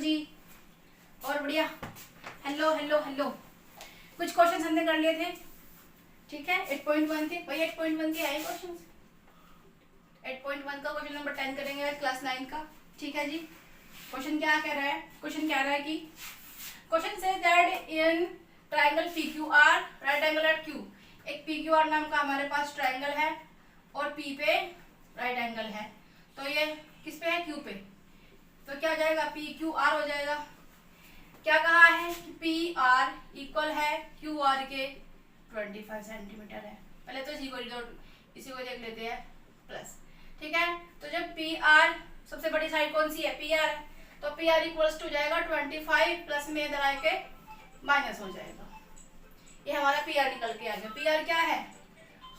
जी, और बढ़िया। Hello hello hello. कुछ क्वेश्चन हमने कर लिए थे, ठीक है। 8.1 के भाई 8.1 के आए क्वेश्चन। 8.1 का क्वेश्चन नंबर 10 करेंगे आज क्लास 9 का, ठीक है जी। क्वेश्चन क्या कह रहा है? क्वेश्चन कह रहा है कि क्वेश्चन से that in triangle PQR right angle at Q, एक PQR नाम का हमारे पास ट्रायंगल है और P पे राइट एंगल है। तो ये किस पे है? Q पे। तो क्या जाएगा? PQR हो जाएगा। क्या कहा है कि PR इक्वल है QR के 25 सेंटीमीटर है। पहले तो इसी को देख लेते हैं प्लस, ठीक है। तो जब PR सबसे बड़ी साइड कौन सी है? PR है। तो PR इक्वल्स टू जाएगा 25 प्लस में इधर आके माइनस हो जाएगा। ये हमारा PR निकल के आ गया। PR क्या है?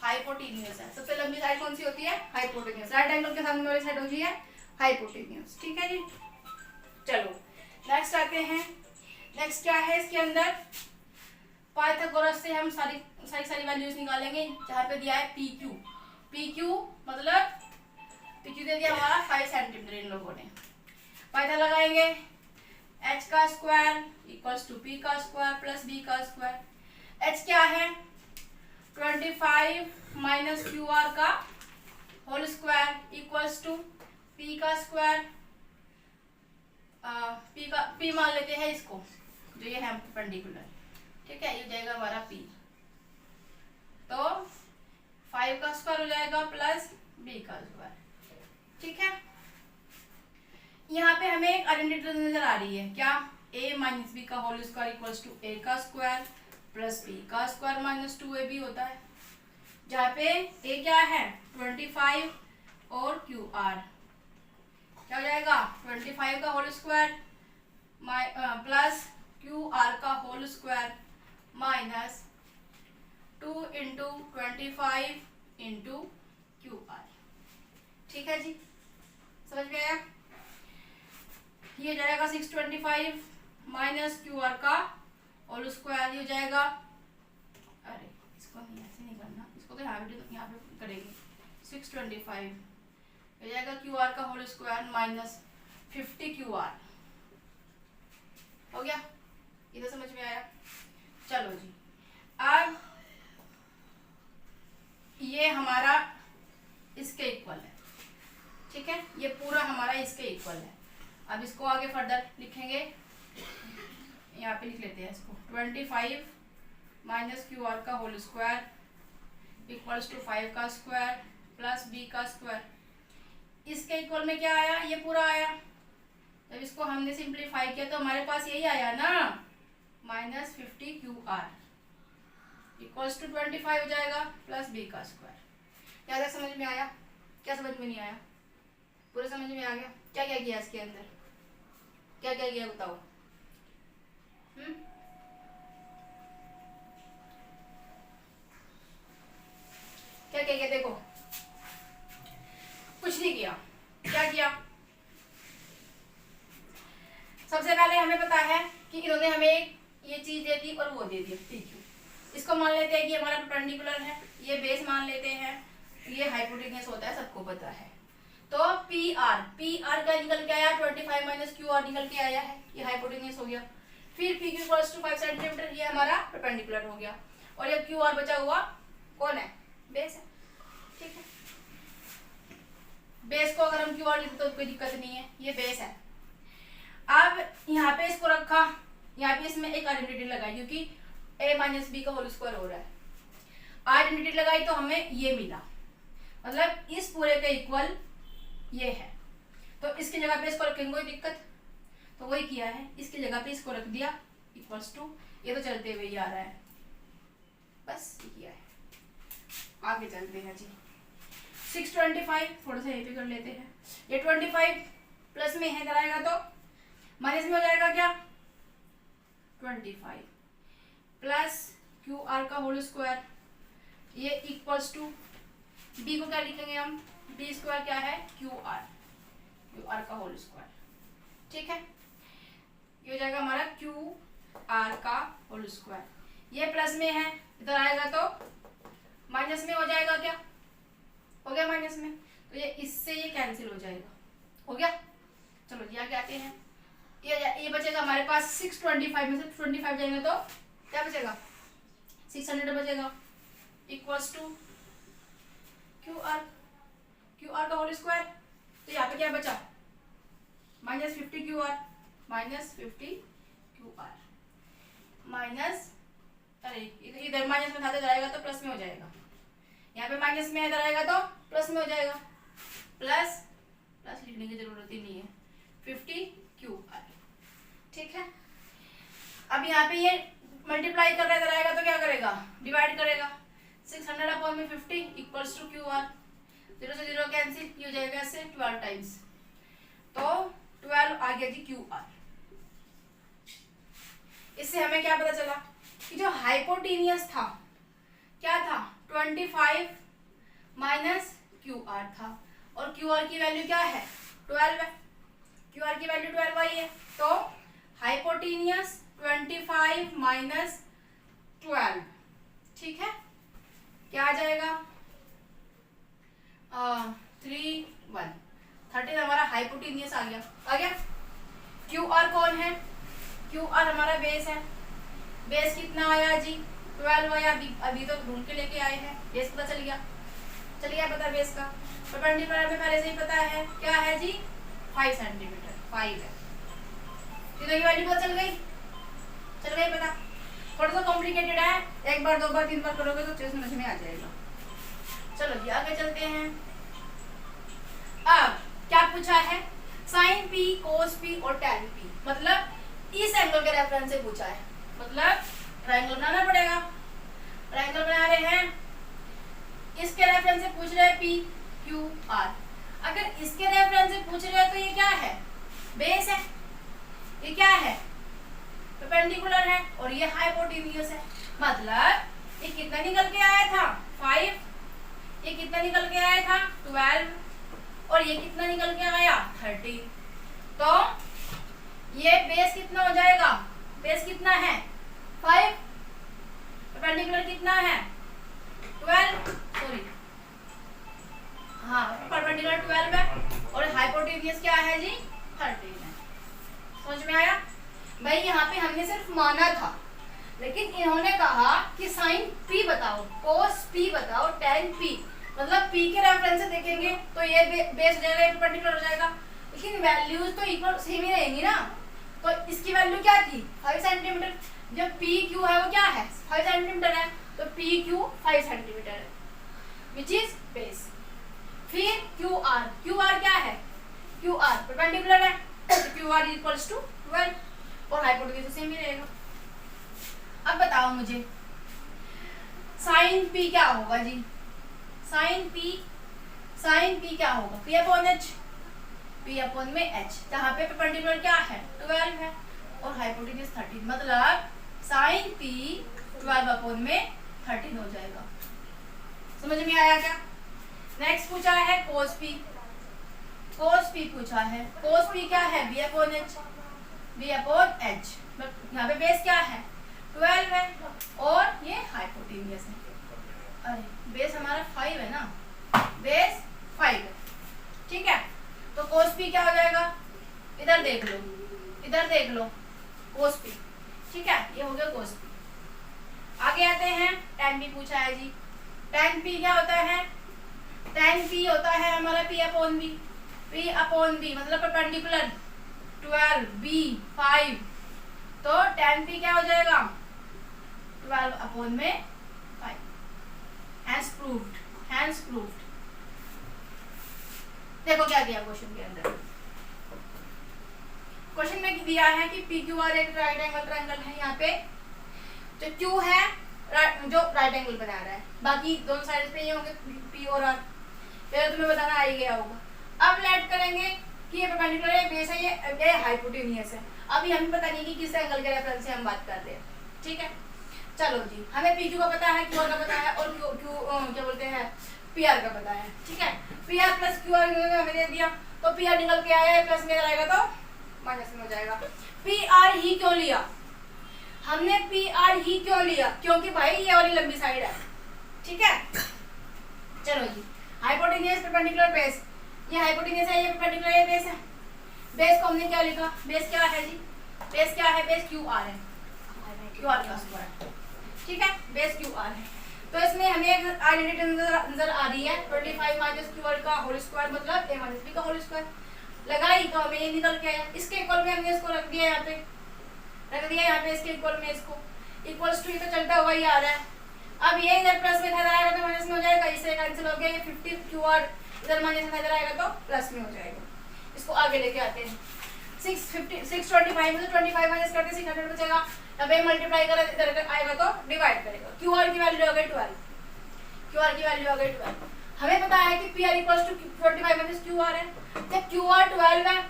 हाइपोटेन्यूज है। सबसे लंबी साइड कौन सी होती है? हाइपोटेन्यूज। राइट एंगल के सामने वाली साइड होती है हाइपोटेन्यूज, ठीक है जी। चलो नेक्स्ट आते हैं। नेक्स्ट क्या है इसके अंदर? पाइथागोरस से हम सारी वैल्यूज निकालेंगे। जहाँ पे दिया है PQ मतलब PQ दे दिया हमारा 5 सेंटीमीटर। इन लोगों ने पाइथा लगाएंगे। h का स्क्वायर इक्वल्स टू p का स्क्वायर प्लस b का स्क्वायर। h क्या है? 25 माइनस QR का whole square equals to p का स्क्वायर। p मान लेते हैं इसको, जो ये है परपेंडिकुलर, ठीक है। ये जाएगा हमारा p। तो 5 का स्क्वायर हो जाएगा प्लस b का स्क्वायर, ठीक है। यहाँ पे हमें एक आइडेंटिटी नजर आ रही है। क्या? a माइनस बी का whole square equals to a का स्क्वायर प्लस b का स्क्वायर माइनस 2ab होता है। जहाँ पे a क्या है? 25 और QR क्या हो जाएगा? 25 का होल स्क्वायर प्लस QR का whole square minus 2 into 25 into QR, ठीक है जी। समझ में आया? ये जाएगा 625 माइनस QR का होल स्क्वायर। ये हो जाएगा, अरे इसको नहीं ऐसे नहीं करना, इसको तो यहाँ पे करेंगे। 625 हो जाएगा QR का होल स्क्वायर माइनस 50 QR। हो गया? इधर समझ में आया? चलो जी, अब ये हमारा इसके इक्वल है, ठीक है। ये पूरा हमारा इसके इक्वल है। अब इसको आगे फर्दर लिखेंगे। यहाँ पे लिख लेते हैं इसको। 25 माइनस QR का होल स्क्वायर इक्वल्स टू 5 का स्क्वायर प्लस b का स्क्वायर। इसके इक्वल में क्या आया? ये पूरा आया। जब इसको हमने सिंप्लीफाई किया तो हमारे पास यही आया ना, माइनस 50 QR इक्वल्स टू 25 हो जाएगा प्लस b का स्क्वायर। क्या समझ में आया? क्या समझ में नहीं आया? पूरा समझ में आ गया? क्या क्या किया इसके अंदर? क्या क्या किया बताओ? क्या क्या किया? देखो, कुछ नहीं किया। क्या किया? सबसे पहले हमें पता है कि इन्होंने हमें ये चीज दे दी और वो दे दी PQ। इसको मान लेते हैं कि हमारा परपेंडिकुलर है, ये बेस मान लेते हैं, ये हाइपोटेन्यूज होता है, सबको पता है। तो PR का निकल के आया 25 माइनस QR निकल के आया है, ये हाइपोटेन्यूज हो गया। फिर PQ इक्वल्स टू 5 सेंटीमीटर, ये हमारा परपेंडिकुलर हो गया। और ये QR बचा हुआ कौन है? बेस है, ठीक है। बेस को अगर हम QR लिखते तो कोई दिक्कत नहीं है, ये बेस है। अब यहाँ पे इसको रखा, यहाँ पे इसमें एक आइडेंटिटी लगाई क्योंकि a माइनस बी का होल स्क्वायर हो रहा है। आइडेंटिटी लगाई तो हमें ये मिला, मतलब इस पूरे के इक्वल ये है। तो इसकी जगह पे इसको रखेंगे, कोई दिक्कत? तो वही किया है, इसकी जगह पे इसको रख दिया इक्वल्स टू, ये तो चलते हुए ही आ रहा है, बस ये किया है। आगे चलते हैं जी। 625 थोड़ा सा ये भी कर लेते हैं। ये 25 प्लस में है, इधर आएगा तो माइनस में हो जाएगा। क्या? 25 प्लस QR का होल स्क्वायर, ये इक्वल्स टू b को क्या लिखेंगे हम? b स्क्वायर क्या है? QR का होल स्क्वायर, ठीक है। ये हो जाएगा हमारा QR का होल स्क्वायर। ये प्लस में है, इधर आएगा तो माइनस में हो जाएगा। क्या हो गया? माइनस में। तो ये इससे ये कैंसिल हो जाएगा, हो गया। चलो जी आगे आते हैं। ये बचेगा हमारे पास 625 में से 25 जाएंगे तो क्या बचेगा 600 बचेगा इक्वल्स टू क्यू आर का होल स्क्वायर। तो यहाँ पे क्या बचा -50 क्यू आर माइनस अरे इधर माइनस में था इधर आएगा तो प्लस में हो जाएगा, यहाँ पे माइनस में इधर आएगा तो प्लस में हो जाएगा, प्लस लिखने की जरूरत ही नहीं है 50 क्यू आर। ठीक है, अब यहाँ पे ये मल्टीप्लाई कर रहा है इधर आएगा तो क्या करेगा डिवाइड करेगा 600/50 इक्वल्स टू क्यू आर। 0 से 0 कैंसिल, ये हो जाएगा इससे 12 टाइम्स, तो 12 आ गया जी क्यू आर। इससे हमें क्या पता चला कि जो हाइपोटेनियस था क्या था 25 माइनस क्यू आर था, और क्यू आर की वैल्यू क्या है 12 है, क्यू आर की वैल्यू 12 आई है, तो हाइपोटेनियस 25 माइनस 12 ठीक है क्या आ जाएगा 13 हमारा हाइपोटेनियस आ गया। क्यू आर कौन है, क्यू आर हमारा बेस है, बेस कितना आया जी 12 आया, अभी तो ढूंढ के लेके आए हैं, बेस पता चल गया पता बेस का। परपेंडिकुलर में पहले से ही पता है क्या है जी 5 सेंटीमीटर 5 है, तीनों की वैल्यू पता चल गई पता। थोड़ा सा कॉम्प्लिकेटेड है, एक बार 2 बार 3 बार करोगे तो समझ में आ जाएगा। चलो जी आगे चलते हैं। अब क्या पूछा है साइन पी कोस पी और टैन पी, मतलब इस एंगल के रेफरेंस से पूछा है, मतलब ट्रायंगल बनाना पड़ेगा। ट्रायंगल बना रहे हैं, इसके रेफरेंस से पूछ रहे हैं पी क्यू आर, अगर इसके रेफरेंस से पूछ रहे हैं तो ये क्या है बेस है, ये क्या है परपेंडिकुलर है, और ये हाइपोटेन्यूज है, मतलब ये कितना निकल के आया था 5, ये कितना निकल के आया था 12, और ये कितना निकल के आया 13, तो ये बेस कितना हो जाएगा, बेस कितना है 5, परपेंडिकुलर कितना है 12 सॉरी हाँ परपेंडिकुलर 12 है, और हाइपोटेन्यूज क्या है जी 13 है। समझ में आया भाई, यहाँ पे हमने सिर्फ माना था, लेकिन इन्होंने कहा कि साइन पी बताओ कोस पी बताओ टैन पी, मतलब पी के रेफरेंस से देखेंगे तो ये बेस हो जाएगा, परपेंडिकुलर हो जाएगा, लेकिन वैल्यूज तो इक्वल सेम ही रहेंगी ना। तो इसकी वैल्यू क्या थी 5 सेंटीमीटर, जब पी क्यू है वो क्या है 5 सेंटीमीटर है, तो पी क्यू 5 सेंटीमीटर है विच इज बेस। फिर क्यू आर क्या है, क्यू आर परपेंडिकुलर है, तो क्यू आर इक्वल्स टू 12, और हाइपोटेन्यूज सेम ही रहेगा। अब बताओ मुझे साइन पी क्या होगा जी, साइन पी क्या होगा P upon H, P upon में एच, जहाँ पे परपेंडिकुलर क्या है 12 है और हाइपोटेन्यूज 13, मतलब साइन पी 12 अपॉन में 13 हो जाएगा। समझ में आया क्या। नेक्स्ट पूछा है कोस पी पूछा है, कोस पी क्या है बी अपॉन एच, यहाँ पे बेस क्या है 12 है और ये हाइपोटेन्यूज है, अरे बेस हमारा 5 है ना, बेस 5 है ठीक है, तो कोस पी क्या हो जाएगा, इधर देख लो कोस पी ठीक है, ये हो गया कोस पी। आगे आते हैं टैन पी पूछा है जी, टैन पी क्या होता है, टैन पी होता है हमारा पी अपॉन बी मतलब परपेंडिकुलर 12 बी 5, तो टैन पी क्या हो जाएगा 12 अपॉन में 5। Hence proved. देखो क्या दिया क्वेश्चन के अंदर, क्वेश्चन में दिया है कि पी क्यू आर एक राइट एंगल ट्रायंगल है, यहाँ पे जो क्यू है जो राइट एंगल बना रहा है, बाकी दोनों साइड पे ये होंगे पी और आर, फिर तुम्हें बताना आ ही गया होगा। अब लेट करेंगे कि ये परपेंडिकुलर है, बेस है, ये हाइपोटेन्यूज है, अभी हमें पता नहीं कि किस एंगल के रेफरेंस से हम बात कर रहे हैं ठीक है। चलो जी हमें पी क्यू का पता है, क्यू आर का पता है, और क्यू क्या बोलते हैं पी आर का पता है ठीक है। P R plus Q R हमें दे दिया, तो पी आर निकल के आया है, प्लस में आएगा तो माइनस में हो जाएगा। पी आर ही क्यों लिया हमने, पी आर ही क्यों लिया, क्योंकि भाई ये वाली लंबी साइड है ठीक है। चलो जी हाइपोटेन्यूज परपेंडिकुलर बेस, ये हाइपोटेन्यूज है, ये परपेंडिकुलर ये बेस है, बेस को हमने क्या लिखा, बेस क्या है जी, बेस क्या है, बेस क्यू आर है, क्यू आर का स्क्वायर, ठीक है, बेस क्यू आर है। तो इसमें हमें एक आइडेंटिटी नजर आ रही है 25 माइनस क्यू आर का होल स्क्वायर मतलब a माइनस बी का होल स्क्वायर लगाई तो हमें ये निकल के आया। इसके इक्वल में हमने इसको रख दिया, यहाँ पे रख दिया, यहाँ पे इसके इक्वल में इसको इक्वल्स टू ये तो चलता हुआ ही आ रहा है। अब ये इधर प्लस में इधर आएगा तो माइनस में हो जाएगा, इससे कैंसिल हो गया, ये 50 क्यू आर इधर माइनस में इधर आएगा तो प्लस में हो जाएगा। इसको आगे लेके आते हैं, 625 में 25 माइनस करते 600 बचेगा, तब ये मल्टीप्लाई कर इधर आएगा तो डिवाइड करेगा, क्यू आर की वैल्यू हो गई 12, क्यू आर की वैल्यू हो गई 12। हमें पता है कि P R equals to 45 minus Q R है, जब क्यू आर 12 है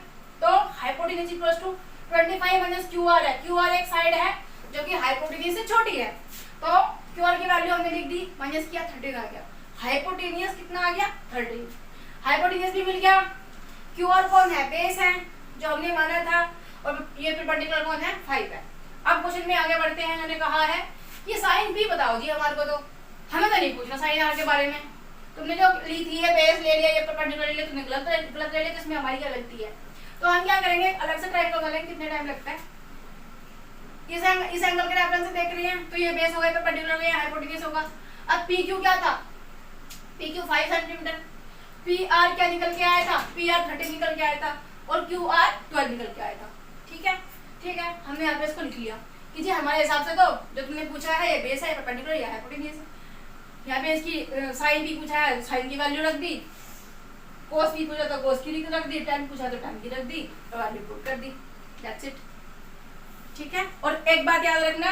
तो hypotenuse equals to 25 minus Q R है, क्यू आर एक साइड है जो कि हाइपोटेन्यूज से छोटी है, तो क्यू आर की वैल्यू हमने लिख दी, माइनस किया 13 आ गया, हाइपोटेन्यूज कितना आ गया 13, हाइपोटेन्यूज भी मिल गया। क्यू आर कौन है, बेस है जो हमने माना था, और ये परपेंडिकुलर कौन है 5 है। अब क्वेश्चन में आगे बढ़ते हैं, मैंने कहा है ये साइन भी बताओ जी हमारे को, तो हमें तो नहीं पूछना साइन आर के बारे में, तुमने जो ली थी है बेस ले लिया, ये परपेंडिकुलर ले लिया, तुमने गलत ले लिया, जिसमें हमारी क्या गलती है। तो हम क्या करेंगे, अलग से ट्राई करेंगे, कितने टाइम लगता है, इस एंगल के रेफरेंस से देख रही हैं तो ये बेस होगा, परपेंडिकुलर में हाइपोटेन्यूज होगा। अब पी क्यू क्या था, P Q 5 centimetre, P R क्या निकल के आया था, पी आर 30 निकल के आया था, और क्यू आर 12 निकल के आया था, ठीक है, ठीक है, हमने यहाँ पे इसको लिख लिया कि जी हमारे हिसाब से तो जो तुमने पूछा है ये बेस है, परपेंडिकुलर या हाइपोटेन्यूज है। यहाँ पे इसकी साइन भी पूछा है, साइन की वैल्यू रख दी, कोस भी पूछा तो कोस की रख दी, tan पूछा तो tan की रख दी, और वैल्यू पुट कर दी, दैट्स इट, ठीक है। और एक बात याद रखना,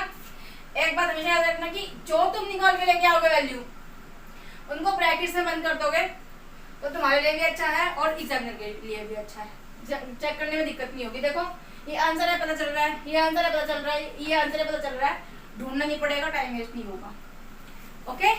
एक बात हमेशा याद रखना कि जो तुम निकाल के लेके आओगे वैल्यू, उनको ब्रैकेट से बंद कर दोगे तो तुम्हारे लिए भी अच्छा है और एग्जामिनर के लिए भी अच्छा है, चेक करने में दिक्कत नहीं होगी। देखो ये आंसर है पता चल रहा है, ये आंसर है पता चल रहा है, ये आंसर है पता चल रहा है, ढूंढना नहीं पड़ेगा, टाइम वेस्ट नहीं होगा, ओके।